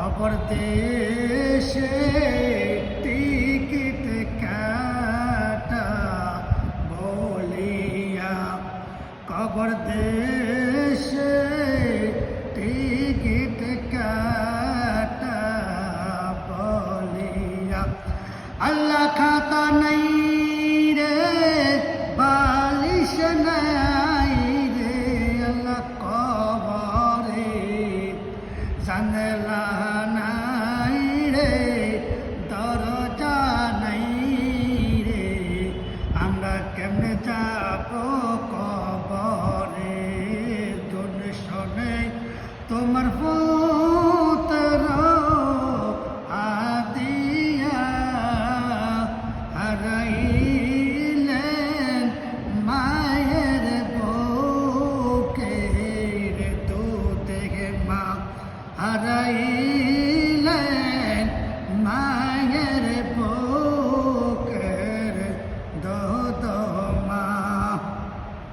কবর দেশে টিকিট কাটা বলিয়া, কবর দেশে টিকিট কাটা বলিয়া। আল্লাহ খাতা নাই রে বালিশ নাই রে, আল্লাহ কবরে জানলা নাই রে, দরজা নাই রে, আমরা কেমনে যাব কবরে। জন্য শোনে তোমার পুত্র আদিয়া হারাইলেন মায়ের বুকের দুধে মা হারাই